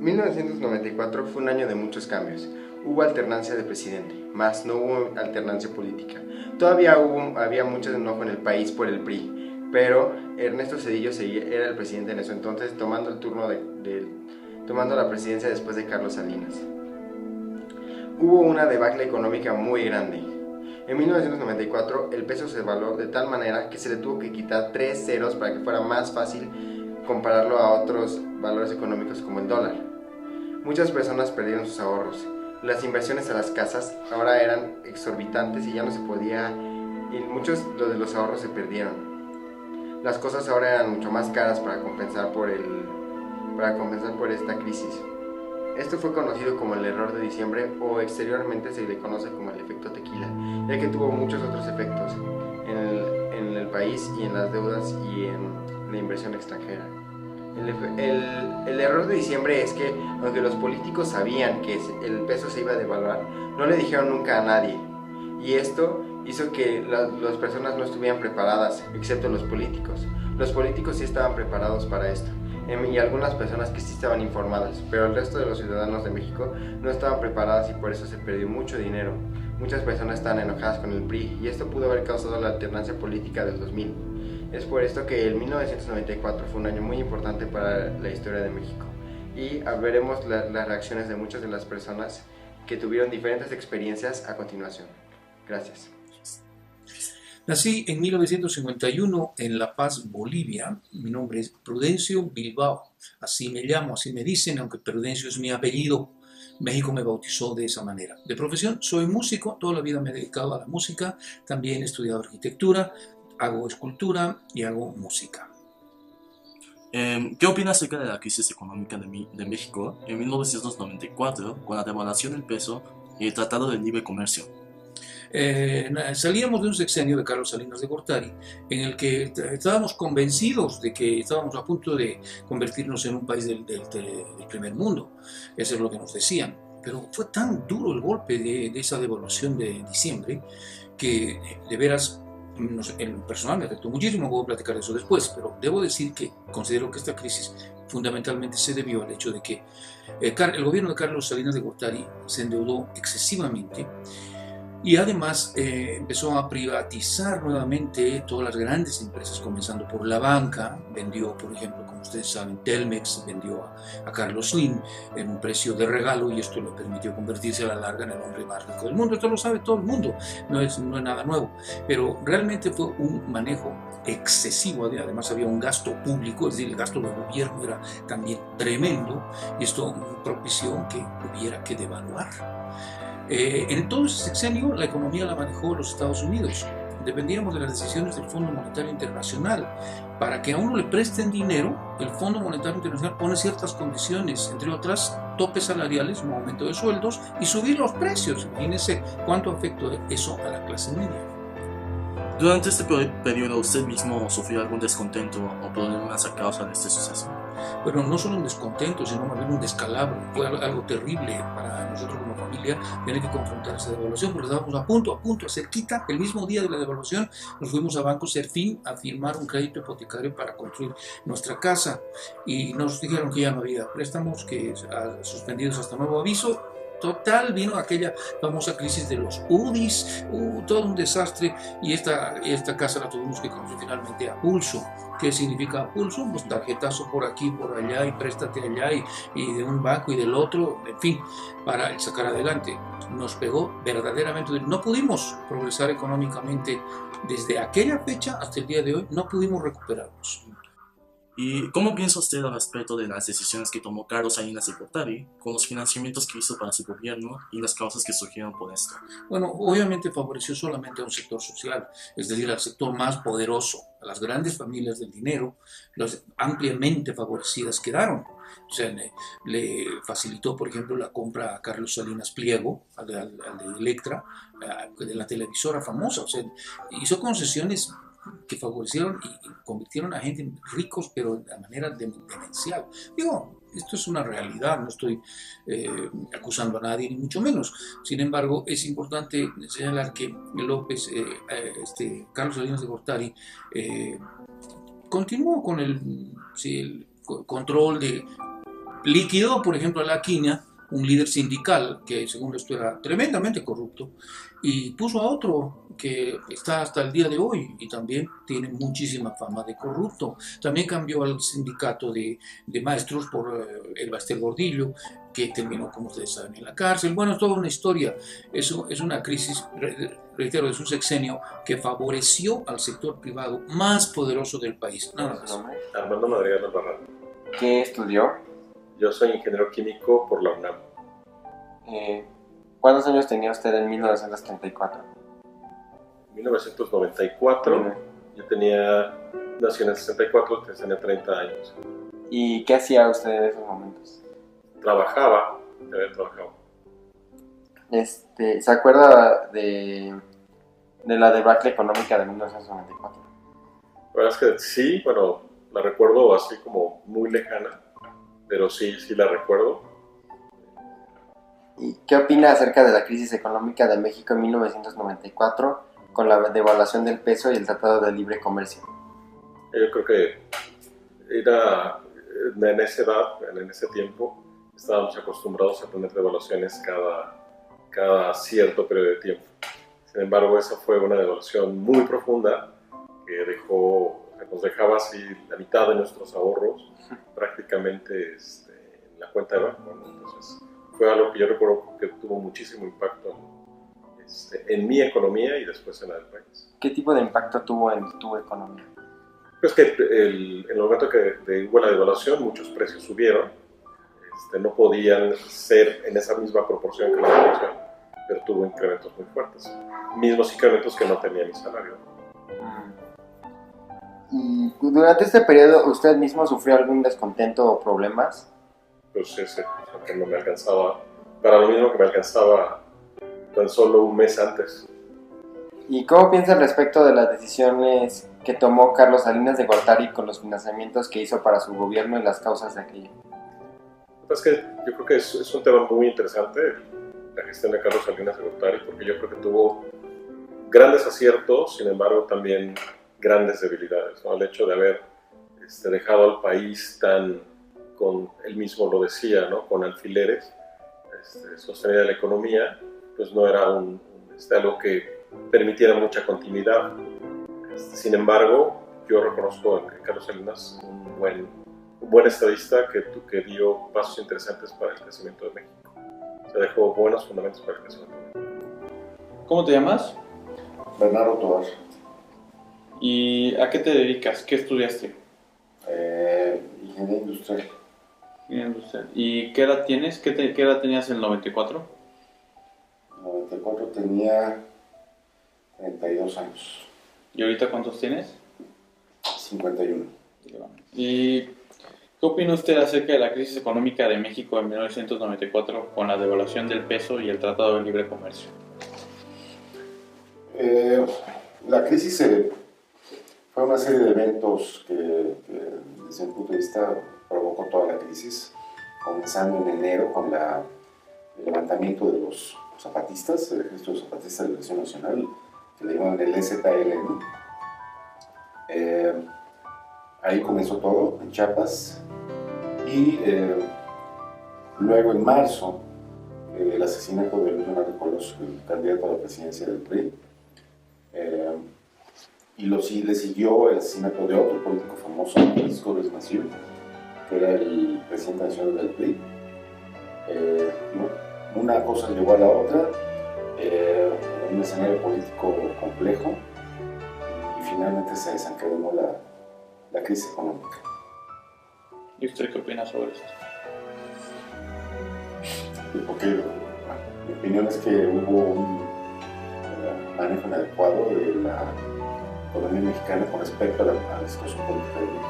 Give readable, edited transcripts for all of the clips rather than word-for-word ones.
1994 fue un año de muchos cambios. Hubo alternancia de presidente, mas no hubo alternancia política. Todavía había mucho enojo en el país por el PRI, pero Ernesto Zedillo era el presidente en eso entonces, tomando el turno tomando la presidencia después de Carlos Salinas. Hubo una debacle económica muy grande. En 1994 el peso se devaluó de tal manera que se le tuvo que quitar 3 ceros para que fuera más fácil compararlo a otros valores económicos como el dólar. Muchas personas perdieron sus ahorros. Las inversiones a las casas ahora eran exorbitantes y ya no se podía, y muchos de los ahorros se perdieron. Las cosas ahora eran mucho más caras para compensar por esta crisis. Esto fue conocido como el error de diciembre, o exteriormente se le conoce como el efecto tequila, ya que tuvo muchos otros efectos en el país y en las deudas y en la inversión extranjera. El error de diciembre es que, aunque los políticos sabían que el peso se iba a devaluar, no le dijeron nunca a nadie. Y esto hizo que las personas no estuvieran preparadas, excepto los políticos. Los políticos sí estaban preparados para esto, y algunas personas que sí estaban informadas, pero el resto de los ciudadanos de México no estaban preparadas y por eso se perdió mucho dinero. Muchas personas estaban enojadas con el PRI y esto pudo haber causado la alternancia política del 2000. Es por esto que el 1994 fue un año muy importante para la historia de México y veremos las reacciones de muchas de las personas que tuvieron diferentes experiencias a continuación. Gracias. Nací en 1951 en La Paz, Bolivia. Mi nombre es Prudencio Bilbao. Así me llamo, así me dicen, aunque Prudencio es mi apellido. México me bautizó de esa manera. De profesión soy músico, toda la vida me he dedicado a la música. También he estudiado arquitectura, hago escultura y hago música. ¿Qué opinas acerca de la crisis económica de México en 1994 con la devaluación del peso y el Tratado de Libre Comercio? Salíamos de un sexenio de Carlos Salinas de Gortari en el que estábamos convencidos de que estábamos a punto de convertirnos en un país del primer mundo. Eso es lo que nos decían. Pero fue tan duro el golpe de esa devaluación de diciembre que de veras en personal me afectó muchísimo. Voy a platicar de eso después, pero debo decir que considero que esta crisis fundamentalmente se debió al hecho de que el gobierno de Carlos Salinas de Gortari se endeudó excesivamente. Y además empezó a privatizar nuevamente todas las grandes empresas, comenzando por la banca. Vendió, por ejemplo, como ustedes saben, Telmex vendió a Carlos Slim en un precio de regalo y esto le permitió convertirse a la larga en el hombre más rico del mundo. Esto lo sabe todo el mundo, no es nada nuevo, pero realmente fue un manejo excesivo. Además había un gasto público, es decir, el gasto del gobierno era también tremendo y esto propició que hubiera que devaluar. En todo ese sexenio la economía la manejó los Estados Unidos. Dependíamos de las decisiones del Fondo Monetario Internacional. Para que a uno le presten dinero, el Fondo Monetario Internacional pone ciertas condiciones, entre otras topes salariales, un aumento de sueldos y subir los precios. Imagínense cuánto afectó eso a la clase media. Durante este periodo, ¿usted mismo sufrió algún descontento o problemas a causa de este suceso? Bueno, no solo un descontento, sino más bien un descalabro. Fue algo terrible para nosotros como familia tener que confrontar esa devaluación, porque estábamos a punto, cerquita. El mismo día de la devaluación nos fuimos a Banco Serfín a firmar un crédito hipotecario para construir nuestra casa y nos dijeron que ya no había préstamos, que suspendidos hasta nuevo aviso. Total, vino aquella famosa crisis de los UDIs, todo un desastre, y esta casa la tuvimos que construir finalmente a pulso. ¿Qué significa a pulso? Pues tarjetazo por aquí, por allá, y préstate allá, y de un banco y del otro, en fin, para sacar adelante. Nos pegó verdaderamente, no pudimos progresar económicamente desde aquella fecha hasta el día de hoy, no pudimos recuperarnos. ¿Y cómo piensa usted al respecto de las decisiones que tomó Carlos Salinas de Gortari con los financiamientos que hizo para su gobierno y las causas que surgieron por esto? Bueno, obviamente favoreció solamente a un sector social, es decir, al sector más poderoso. A las grandes familias del dinero, las ampliamente favorecidas quedaron. O sea, le facilitó, por ejemplo, la compra a Carlos Salinas Pliego, al de Electra, de la televisora famosa. O sea, hizo concesiones que favorecieron y convirtieron a gente en ricos, pero de manera demencial. Digo, esto es una realidad, no estoy acusando a nadie, ni mucho menos. Sin embargo, es importante señalar que Carlos Salinas de Gortari continuó con el control liquidó, por ejemplo, a la Quina, un líder sindical que según esto era tremendamente corrupto, y puso a otro que está hasta el día de hoy y también tiene muchísima fama de corrupto. También cambió al sindicato de maestros por el Bastel Gordillo, que terminó, como ustedes saben, en la cárcel. Bueno, es toda una historia. Eso es una crisis, reitero, de su sexenio que favoreció al sector privado más poderoso del país. Nada más. Armando Madrigal Albarrán. ¿Qué estudió? Yo soy ingeniero químico por la UNAM. ¿Cuántos años tenía usted en 1934? En 1994, yo nací en el 64, tenía 30 años. ¿Y qué hacía usted en esos momentos? Trabajaba. ¿Se acuerda de la debacle económica de 1994? La verdad es que sí, bueno, la recuerdo así como muy lejana, pero sí la recuerdo. ¿Y qué opina acerca de la crisis económica de México en 1994 con la devaluación del peso y el Tratado de Libre Comercio? Yo creo que era en esa edad, en ese tiempo, estábamos acostumbrados a tener devaluaciones cada cierto periodo de tiempo. Sin embargo, esa fue una devaluación muy profunda que nos dejaba así la mitad de nuestros ahorros prácticamente en la cuenta de banco, ¿no? Entonces, fue algo que yo recuerdo que tuvo muchísimo impacto en mi economía y después en la del país. ¿Qué tipo de impacto tuvo en tu economía? Pues que en el momento que hubo la devaluación, muchos precios subieron. No podían ser en esa misma proporción que la devaluación, pero tuvo incrementos muy fuertes. Mismos incrementos que no tenía mi salario. ¿Y durante este periodo usted mismo sufrió algún descontento o problemas? Pues que no me alcanzaba, para lo mismo que me alcanzaba tan solo un mes antes. ¿Y cómo piensa al respecto de las decisiones que tomó Carlos Salinas de Gortari con los financiamientos que hizo para su gobierno y las causas de aquello? Es que yo creo que es un tema muy interesante, la gestión de Carlos Salinas de Gortari, porque yo creo que tuvo grandes aciertos, sin embargo también grandes debilidades, ¿no? El hecho de haber dejado al país él mismo lo decía, ¿no? Con alfileres, sostenida la economía, pues no era algo que permitiera mucha continuidad. Sin embargo, yo reconozco que Carlos Salinas un buen estadista que dio pasos interesantes para el crecimiento de México. Se dejó buenos fundamentos para el crecimiento de México. ¿Cómo te llamas? Bernardo Tovar. ¿Y a qué te dedicas? ¿Qué estudiaste? Ingeniería industrial. ¿Y qué edad tienes? ¿Qué edad tenías en el 94? En el 94 tenía 32 años. ¿Y ahorita cuántos tienes? 51. ¿Y qué opina usted acerca de la crisis económica de México en 1994 con la devaluación del peso y el Tratado de Libre Comercio? La crisis fue una serie de eventos que desde mi punto de vista provocó toda la crisis, comenzando en enero con el levantamiento de los zapatistas, el Ejército Zapatista de Liberación Nacional, que le llaman el EZLN. Ahí comenzó todo, en Chiapas, y luego en marzo el asesinato de Luis Donaldo Colosio, el candidato a la presidencia del PRI, y le siguió el asesinato de otro político famoso, Francisco Ruiz Massieu, que era el presidente nacional del PRI. Una cosa llevó a la otra, en un escenario político complejo, y finalmente se desencadenó la crisis económica. ¿Y usted qué opina sobre esto? Porque mi opinión es que hubo un manejo inadecuado de la economía mexicana con respecto a la situación política de México.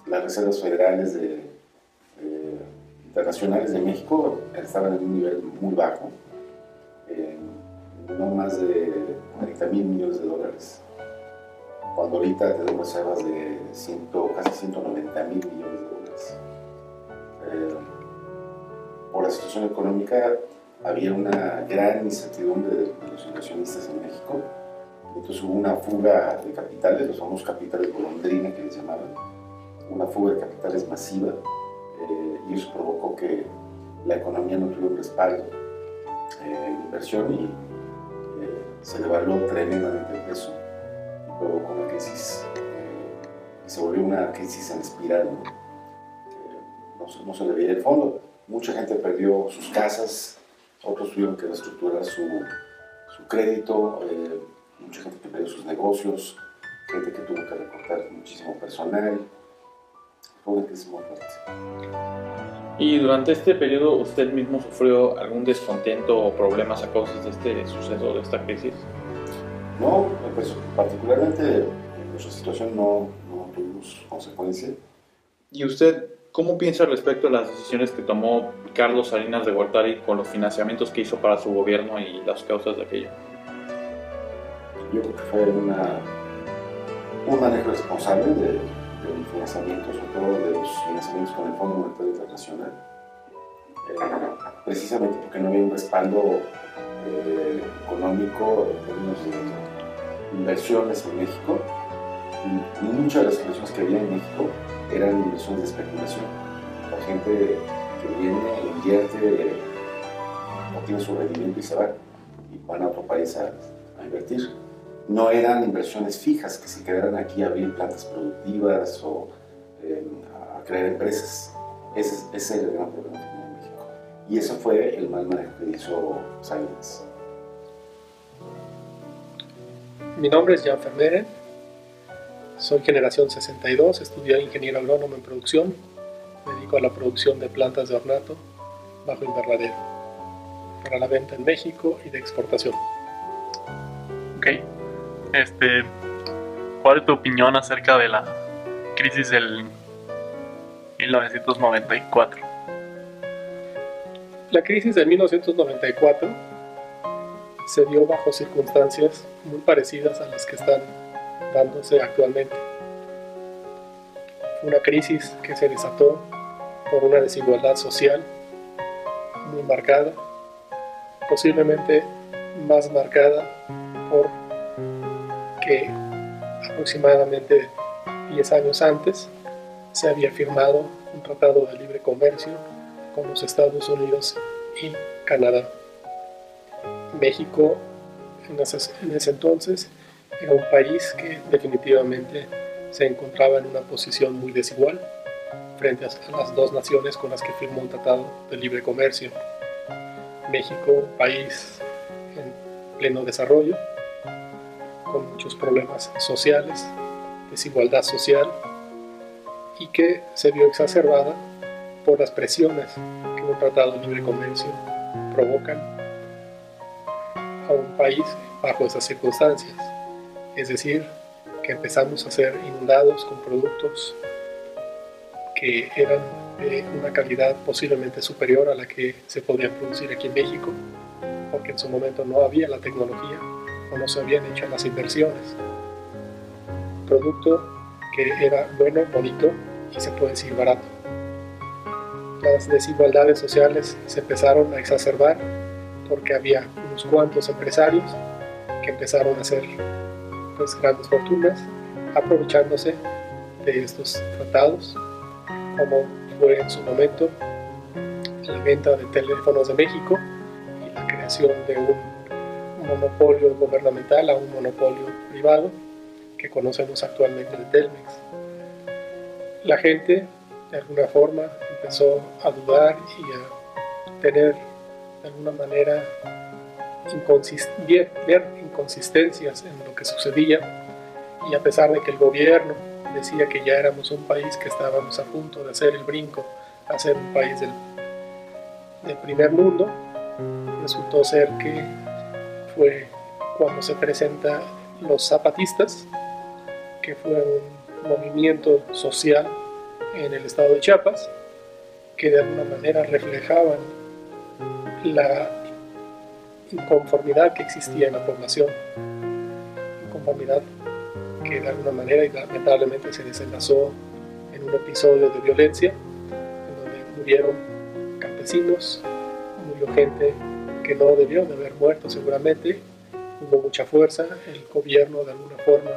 Las reservas federales internacionales de México estaban en un nivel muy bajo, no más de 40 mil millones de dólares, cuando ahorita tenemos reservas de casi 190 mil millones de dólares. Por la situación económica había una gran incertidumbre de los inversionistas en México, entonces hubo una fuga de capitales, los famosos capitales golondrina que les llamaban. una fuga de capitales masiva, y eso provocó que la economía no tuviera un respaldo en inversión y se devaluó tremendamente el peso y provocó una crisis que se volvió una crisis en espiral, ¿no? No se le veía el fondo. Mucha gente perdió sus casas, otros tuvieron que reestructurar su crédito, mucha gente que perdió sus negocios, gente que tuvo que recortar muchísimo personal. Fue una crisis muy fuerte. ¿Y durante este periodo usted mismo sufrió algún descontento o problemas a causa de este suceso, de esta crisis? No, pues particularmente en nuestra situación no tuvimos consecuencia. ¿Y usted cómo piensa respecto a las decisiones que tomó Carlos Salinas de Gortari con los financiamientos que hizo para su gobierno y las causas de aquello? Yo creo que fue un manejo responsable del financiamiento, sobre todo de los financiamientos con el Fondo Monetario Internacional, precisamente porque no había un respaldo económico en términos de inversiones en México, y muchas de las inversiones que había en México eran inversiones de especulación. La gente que viene, invierte, obtiene su rendimiento y se va, y van a otro país a invertir. No eran inversiones fijas que se quedaran aquí a abrir plantas productivas o a crear empresas. Ese es el gran problema que tiene México. Y eso fue el mal manejo que hizo Salinas. Mi nombre es Jan Vermeeren, soy generación 62, estudié ingeniero agrónomo en producción, me dedico a la producción de plantas de ornato bajo invernadero, para la venta en México y de exportación. Ok. ¿Cuál es tu opinión acerca de la crisis del 1994? La crisis de 1994 se dio bajo circunstancias muy parecidas a las que están dándose actualmente. Fue una crisis que se desató por una desigualdad social muy marcada, posiblemente más marcada por que aproximadamente 10 años antes se había firmado un tratado de libre comercio con los Estados Unidos y Canadá. México en ese entonces era un país que definitivamente se encontraba en una posición muy desigual frente a las dos naciones con las que firmó un tratado de libre comercio. México, un país en pleno desarrollo, con muchos problemas sociales, desigualdad social, y que se vio exacerbada por las presiones que un tratado de libre comercio provocan a un país bajo esas circunstancias. Es decir, que empezamos a ser inundados con productos que eran de una calidad posiblemente superior a la que se podía producir aquí en México, porque en su momento no había la tecnología o no se habían hecho las inversiones. Producto que era bueno, bonito y se puede decir barato. Las desigualdades sociales se empezaron a exacerbar porque había unos cuantos empresarios que empezaron a hacer grandes fortunas aprovechándose de estos tratados, como fue en su momento la venta de Teléfonos de México y la creación de un monopolio gubernamental a un monopolio privado que conocemos actualmente de Telmex. La gente de alguna forma empezó a dudar y a tener de alguna manera ver inconsistencias en lo que sucedía, y a pesar de que el gobierno decía que ya éramos un país que estábamos a punto de hacer el brinco a ser un país del primer mundo, resultó ser que fue cuando se presentan los zapatistas, que fue un movimiento social en el estado de Chiapas, que de alguna manera reflejaban la inconformidad que existía en la población, inconformidad que de alguna manera y lamentablemente se desenlazó en un episodio de violencia en donde murieron campesinos, murió gente que no debió de haber muerto seguramente, hubo mucha fuerza, el gobierno de alguna forma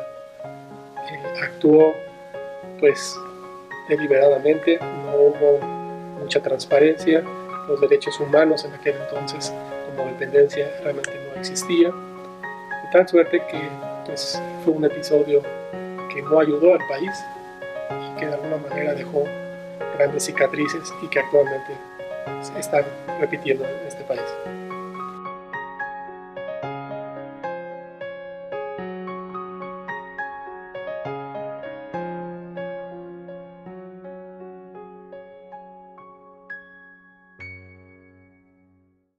actuó deliberadamente, no hubo mucha transparencia, los derechos humanos en aquel entonces como dependencia realmente no existía, de tal suerte que pues, fue un episodio que no ayudó al país y que de alguna manera dejó grandes cicatrices y que actualmente se están repitiendo en este país.